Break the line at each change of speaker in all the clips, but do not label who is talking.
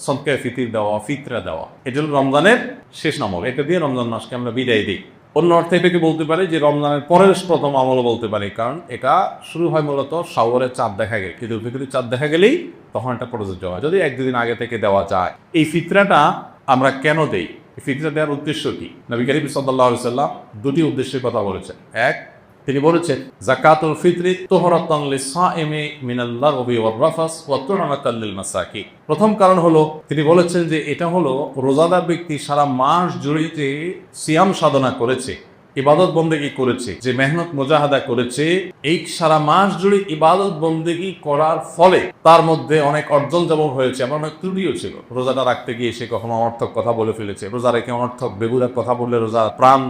সদকায়ে ফিতির দেওয়া, ফিতরা দেওয়া, এটা হলো রমজানের শেষ আমল। এটা দিয়ে রমজান মাসকে আমরা বিদায় দিই। অন্য অর্থে এটাকে বলতে পারি যে রমজানের পরের প্রথম আমলও বলতে পারি, কারণ এটা শুরু হয় মূলত শাওয়ালের চাঁদ দেখা গেলে, ঈদুল ফিতরের চাঁদ দেখা গেলেই তখন এটা প্রযোজ্য হয়, যদি এক দুদিন আগে থেকে দেওয়া যায়। এই ফিতরাটা আমরা কেন দেই? এই ফিতরা দেওয়ার উদ্দেশ্য কি? নবী করিম সাল্লাল্লাহু আলাইহি ওয়াসাল্লাম দুটি উদ্দেশ্যের কথা বলেছেন। এক, তিনি বলেছেন যাকাতুল ফিতরি তুহরাতান লিস-সাইমি মিনাল লাগবি ওয়ার রাফাস ওয়া তু'মাতাল লিল মাসাকিন। প্রথম কারণ হলো তিনি বলেছেন যে এটা হলো রোজাদার ব্যক্তি সারা মাস জুড়ে যে সিয়াম সাধনা করেছে, ইবাদত বন্দেগী করেছে, যে মেহনত মুজাহাদা করেছে, এই সারা মাস জুড়ে ইবাদত বন্দেগী করার ফলে তার মধ্যে অনেক অর্জন যেমন হয়েছে, এমন অনেক ত্রুটিও ছিল। রোজাটা রাখতে গিয়ে সে কখনো অনর্থক কথা বলে ফেলেছে, রোজা রেখে অনর্থক বেহুদা কথা বললে রোজা প্রাণ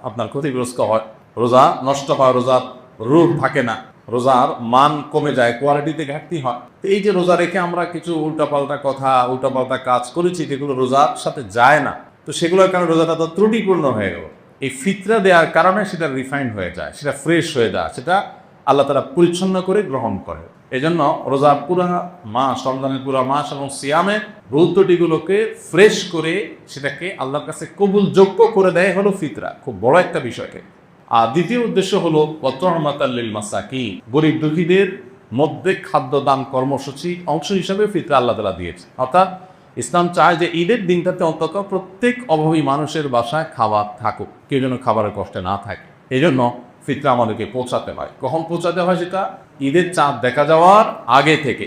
আপনার ক্ষতিগ্রস্ত হয়, রোজা নষ্ট হয়, রোজার রূপ থাকে না, রোজার মান কমে যায়, কোয়ালিটিতে ঘাটতি হয়। তো এই যে রোজা রেখে আমরা কিছু উল্টাপাল্টা কথা, উল্টাপাল্টা কাজ করেছি যেগুলো রোজার সাথে যায় না, তো সেগুলোর কারণে রোজাটা তো ত্রুটিপূর্ণ হয়ে গেল। এই ফিতরা দেওয়ার কারণে সেটা রিফাইন্ড হয়ে যায়, সেটা ফ্রেশ হয়ে যায়, সেটা আল্লাহ তাআলা পরিচ্ছন্ন করে গ্রহণ করে। এই জন্য রোজার পুরা মাস, রমজানের পুরা মাস এবং সিয়ামের গুরুত্বটিগুলোকে ফ্রেশ করে সেটাকে আল্লাহর কাছে কবুলযোগ্য করে দেয় হলো ফিতরা, খুব বড় একটা বিষয়কে। আর দ্বিতীয় উদ্দেশ্য হলো তু'মাতাল লিল মাসাকিন, গরিব দুঃখীদের মধ্যে খাদ্য দান কর্মসূচি অংশ হিসাবে ফিতরা আল্লাহ তাআলা দিয়েছে। অর্থাৎ ইসলাম চায় যে ঈদের দিনটাতে অন্তত প্রত্যেক অভাবী মানুষের বাসায় খাবার থাকুক, কেউ যেন খাবারের কষ্টে না থাকে। এই জন্য ফিতরা আমাদেরকে পৌঁছাতে হয়। কখন পৌঁছাতে হয়? সেটা ঈদের চাঁদ দেখা যাওয়ার আগে থেকে।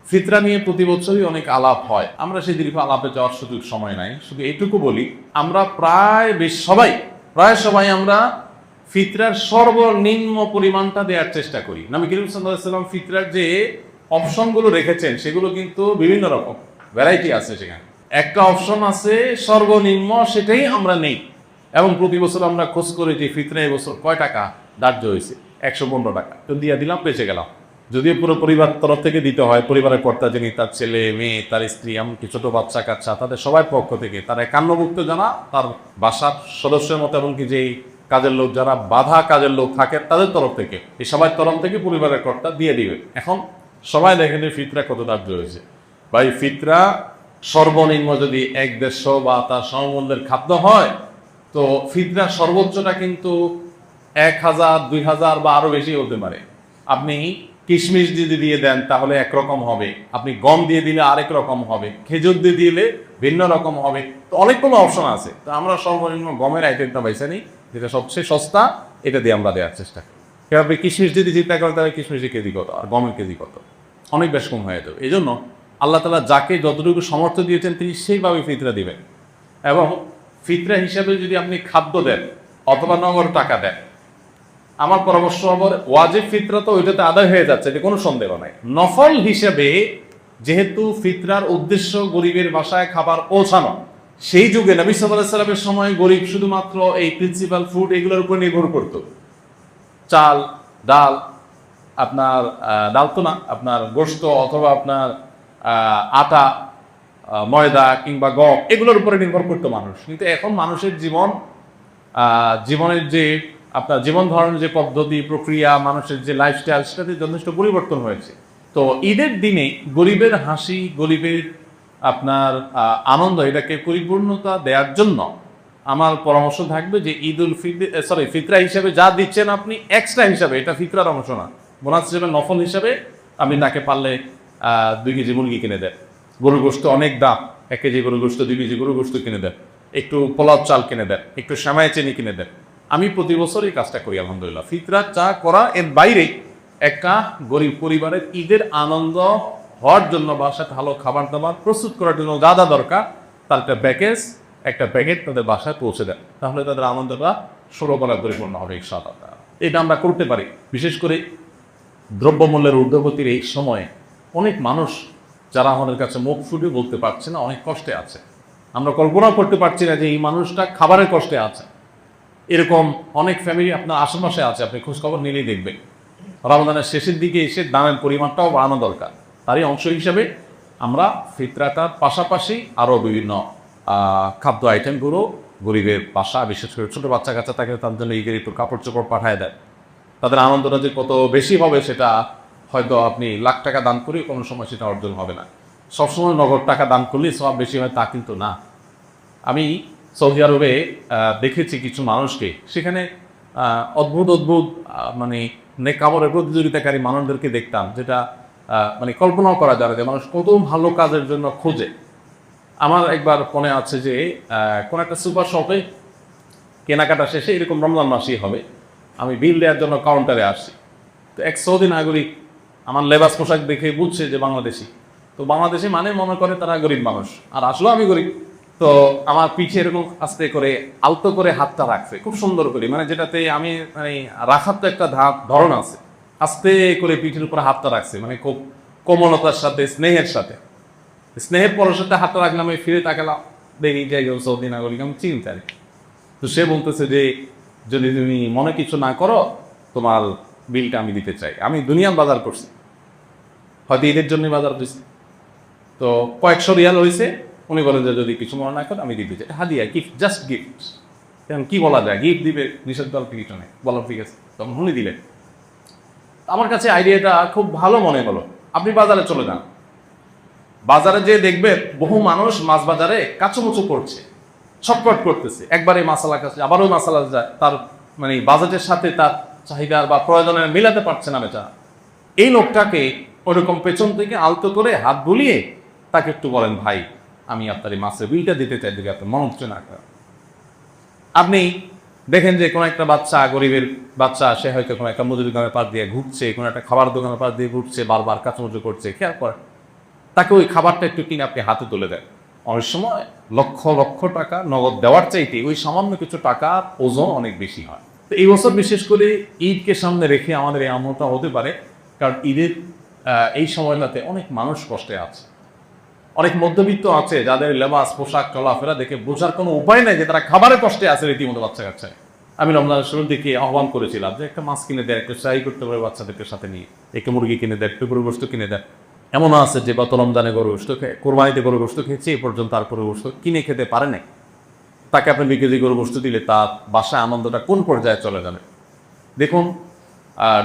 ফিতরা নিয়ে প্রতি বছরই অনেক আলাপ হয়, আমরা সেই দীর্ঘ আলাপে যাওয়ার সুযোগ সময় নাই। শুধু এইটুকু বলি, আমরা প্রায় সবাই আমরা ফিতরার সর্বনিম্ন পরিমাণটা দেওয়ার চেষ্টা করি। নবী করিম সাল্লাল্লাহু আলাইহি ওয়াসাল্লাম ফিতরার যে অপশনগুলো রেখেছেন সেগুলো কিন্তু বিভিন্ন রকম, ভ্যারাইটি আছে। সেখানে একটা অপশন আছে সর্বনিম্ন, সেটাই আমরা নেই। এবং প্রতি বছর আমরা খোঁজ করি যে ফিতরা এবছর কয় টাকা ধার্য হয়েছে, 115 টাকা, তো দিয়ে দিলাম, বেঁচে গেলাম। যদিও পুরো পরিবার তরফ থেকে দিতে হয়, পরিবারের কর্তা যিনি, তার ছেলে মেয়ে, তার স্ত্রী, এমনকি ছোট বাচ্চা কাচ্চা, তাদের সবার পক্ষ থেকে, তার একান্নভুক্ত জানা তার বাসার সদস্যের মতো, এমনকি যেই কাজের লোক, যারা বাধা কাজের লোক থাকে তাদের তরফ থেকে, এই সবার তরফ থেকে পরিবারের কর্তা দিয়ে দিবে। এখন সবাই দেখেন যে ফিতরা কত ধার্য হয়েছে। ভাই, ফিতরা সর্বনিম্ন যদি 1-150 বা তার সমমূল্যের খাদ্য হয়, তো ফিতরা সর্বোচ্চটা কিন্তু 1000, 2000 বা আরো বেশি হতে পারে। আপনি কিশমিশ যদি দিয়ে দেন তাহলে একরকম হবে, আপনি গম দিয়ে দিলে আরেক রকম হবে, খেজুর দিয়ে দিলে ভিন্ন রকম হবে। তো অনেকগুলো অপশন আছে। তো আমরা সর্বনিম্ন গমের আইটেমটা বেছে নিই, যেটা সবচেয়ে সস্তা, এটা দিয়ে আমরা দেওয়ার চেষ্টা করি। কেউ আপনি কিশমিশ যদি চিন্তা করেন তাহলে কিশমিশের কেজি কত আর গমের কেজি কত, অনেক বেশ কম হয়ে যাবে। এই জন্য আল্লাহ তাআলা যাকে যতটুকু সামর্থ্য দিয়েছেন তিনি সেইভাবে ফিতরা দিবেন। এবং ফিতরা হিসাবে যদি আপনি খাদ্য দেন অথবা নগদ টাকা দেন, আমার পরামর্শ হবে ওয়াজিব ফিতরা তো ওইটাতে আদায় হয়ে যাচ্ছে, এটা কোনো সন্দেহ নাই। নফল হিসেবে যেহেতু ফিতরার উদ্দেশ্য গরিবের বাসায় খাবার পৌঁছানো, সেই যুগে নবী সাল্লাল্লাহু আলাইহি ওয়াসাল্লামের সময় গরিব শুধুমাত্র এই প্রিন্সিপাল ফুড এগুলোর উপর নির্ভর করত। চাল, ডাল, আপনার ডাল তো না, আপনার গোশত অথবা আপনার আটা, ময়দা কিংবা গম, এগুলোর উপরে নির্ভর করতো মানুষ। কিন্তু এখন মানুষের জীবনের যে আপনার জীবন ধারণের যে পদ্ধতি, প্রক্রিয়া, মানুষের যে লাইফস্টাইল, সেটাতে যথেষ্ট পরিবর্তন হয়েছে। তো ঈদের দিনে গরিবের হাসি, গরিবের আপনার আনন্দ, এটাকে পরিপূর্ণতা দেওয়ার জন্য আমার পরামর্শ থাকবে যে ফিতরা হিসাবে যা দিচ্ছেন আপনি এক্সট্রা হিসাবে, এটা ফিতরার অংশ না, বোনাস হিসাবে নফল হিসাবে আপনি তাকে পারলে 2 কেজি মুরগি কিনে দেন। গরুর গোশত অনেক দাম, 1 কেজি গরুর গোশত, 2 কেজি গরুর গোশত কিনে দেন, একটু পোলাও চাল কিনে দেন, একটু সেমাই চিনি কিনে দেন। আমি প্রতি বছর এই কাজটা করি আলহামদুলিল্লাহ। ফিতরা চা করা এর বাইরে একটা গরিব পরিবারের ঈদের আনন্দ হওয়ার জন্য বাসায় ভালো খাবার দাবার প্রস্তুত করার জন্য যা যা দরকার তার একটা প্যাকেট তাদের বাসায় পৌঁছে দেন, তাহলে তাদের আনন্দটা 16 বেলা পরিপূর্ণ হবে ইনশাআল্লাহ। এটা আমরা করতে পারি। বিশেষ করে দ্রব্যমূল্যের ঊর্ধ্বগতির এই সময়ে অনেক মানুষ যারা আমাদের কাছে মুখ ফুটে বলতে পারছে না, অনেক কষ্টে আছে। আমরা কল্পনা করতে পারছি না যে এই মানুষটা খাবারের কষ্টে আছে। এরকম অনেক ফ্যামিলি আপনার আশেপাশে আছে, আপনি খোঁজখবর নিলেই দেখবেন। রমজানের শেষের দিকে এসে দানের পরিমাণটাও বাড়ানো দরকার। তারই অংশ হিসাবে আমরা ফিতরাটার পাশাপাশি আরও বিভিন্ন খাদ্য আইটেমগুলো গরিবের বাসা, বিশেষ করে ছোটো বাচ্চা কাচ্চা থাকে, তার জন্য ঈদের একটু কাপড় চোপড় পাঠায় দেয়। তাদের আনন্দটা যে কত বেশি হবে সেটা হয়তো আপনি লাখ টাকা দান করে কোনো সময় সেটা অর্জন হবে না। সবসময় নগদ টাকা দান করলে সব বেশি হয় তা কিন্তু না। আমি সৌদি আরবে দেখেছি কিছু মানুষকে, সেখানে অদ্ভুত অদ্ভুত মানে নেকামরের প্রতিযোগিতাকারী মানুষদেরকে দেখতাম, যেটা মানে কল্পনাও করা যায় না যে মানুষ কত ভালো কাজের জন্য খোঁজে। আমার একবার মনে আছে যে কোনো একটা সুপার শপে কেনাকাটা শেষে, এরকম রমজান মাসেই হবে, আমি বিল দেওয়ার জন্য কাউন্টারে আসছি। তো এক সৌদি নাগরিক আমার লেবাস পোশাক দেখে বুঝছে যে বাংলাদেশি। তো বাংলাদেশি মানে মনে করে তারা গরিব মানুষ, আর আসলেও আমি গরিব। তো আমার পিঠে এরকম আস্তে করে আলতো করে হাতটা রাখছে খুব সুন্দর করে, মানে যেটাতে আমি মানে রাখার তো একটা ধরন আছে, আস্তে করে পিঠের উপরে হাতটা রাখছে, মানে খুব কোমলতার সাথে, স্নেহের সাথে। স্নেহের পরশের হাতটা রাখলাম, আমি ফিরে তাকালাম, দেখি যে একজন সৌদি নাগরিক, আমি চিনতে পারি। তো সে বলতেছে যে যদি তুমি মনে কিছু না করো, তোমার বিলটা আমি দিতে চাই। আমি দুনিয়ার বাজার করছি, হয়তো ঈদের জন্য বাজার দিচ্ছি, তো কয়েকশো রিয়াল হয়েছে। উনি বলেন যে যদি কিছু মনে না করে আমি দিতে চাই, হাদিয়া, গিফট, জাস্ট গিফট। এখন কি বলা যায়, গিফট দিবে, নিষেধ করার কিছু নেই, বলার ঠিক আছে। তখন উনি দিলেন। আমার কাছে আইডিয়াটা খুব ভালো মনে হলো। আপনি বাজারে চলে যান, বাজারে যে দেখবেন বহু মানুষ মাছ বাজারে কাচুমুচু করছে, ছটপট করতেছে, একবারে মাসালা কাছে আবারও মাসালা যায়, তার মানে বাজেটের সাথে তার চাহিদার বা প্রয়োজনের মিলাতে পারছে না বেচারা। এই লোকটাকে ওরকম পেছন থেকে আলতো করে হাত বুলিয়ে তাকে একটু বলেন, ভাই আমি আপনার এই মাছের বিলটা দিতে চাই, দিকে আপনার মন হচ্ছে না। আপনি দেখেন যে কোনো একটা বাচ্চা, গরিবের বাচ্চা, সে হয়তো কোনো একটা মুদির দোকানের পাশ দিয়ে ঘুরছে, কোনো একটা খাবার দোকানের পাশ দিয়ে ঘুরছে, বারবার কাচুমুচু করছে, খেয়াল করেন, তাকে ওই খাবারটা একটু কিনে আপনি হাতে তুলে দেন। অনেক সময় লক্ষ লক্ষ টাকা নগদ দেওয়ার চাইতে ওই সামান্য কিছু টাকার ওজন অনেক বেশি হয়। তো এই বছর বিশেষ করে ঈদকে সামনে রেখে আমাদের এই আমলটা হতে পারে, কারণ ঈদের এই সময়টাতে অনেক মানুষ কষ্টে আছে, অনেক মধ্যবিত্ত আছে যাদের লেবাস, পোশাক, চলাফেরা দেখে বোঝার কোনো উপায় নেই যে তারা খাবারের কষ্টে আছে রীতিমতো বাচ্চা কাচ্চা। আমি রমজানের শুরুর দিকে আহ্বান করেছিলাম যে একটা মাছ কিনে দেয়, একটু চাই করতে পারে বাচ্চাদেরকে সাথে নিয়ে, একটু মুরগি কিনে দেয়, একটু গরু গোস্ত কিনে দেয়। এমন আছে যে গত রমজানে গরু গোস্ত খেয়ে, কোরবানিতে গরু গোস্ত খেয়েছে, এই পর্যন্ত আর গরু গোস্ত কিনে খেতে পারে নাই। তাকে আপনি 2 কেজি গরু গোস্ত দিলে তার বাসায় আনন্দটা কোন পর্যায়ে চলে যাবে। দেখুন,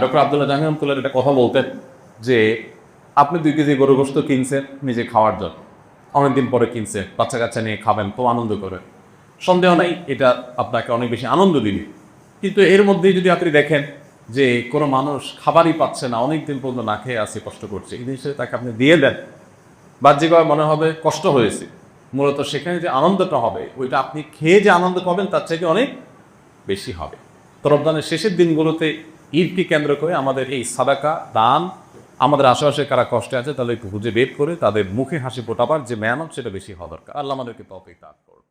ডক্টর আব্দুল্লাহ জাহাঙ্গীর রহমতুল্লাহ একটা কথা বলতেন যে আপনি 2 কেজি গরু গোস্ত কিনছেন নিজে খাওয়ার জন্য, অনেকদিন পরে কিনছেন, বাচ্চা কাচ্চা নিয়ে খাবেন, খুব আনন্দ করেন, সন্দেহ নাই এটা আপনাকে অনেক বেশি আনন্দ দিবে। কিন্তু এর মধ্যেই যদি আপনি দেখেন যে কোনো মানুষ খাবারই পাচ্ছে না, অনেক দিন পর্যন্ত না খেয়ে আসে, কষ্ট করছে, এই জিনিসটা তাকে আপনি দিয়ে দেন, বাহ্যিকভাবে মনে হবে কষ্ট হয়েছে, মূলত সেখানে যে আনন্দটা হবে ওইটা আপনি খেয়ে যে আনন্দ পাবেন তার চাইতে অনেক বেশি হবে। তো রমজানের শেষের দিনগুলোতে ঈদকে কেন্দ্র করে আমাদের এই সাদাকা দান, আমাদের আশেপাশে কারা কষ্টে আছে তাদেরকে খুঁজে বের করে তাদের মুখে হাসি ফোটাবার যে মেহনত, সেটা বেশি হওয়া দরকার। আল্লাহ আমাদেরকে তৌফিক দান করুন।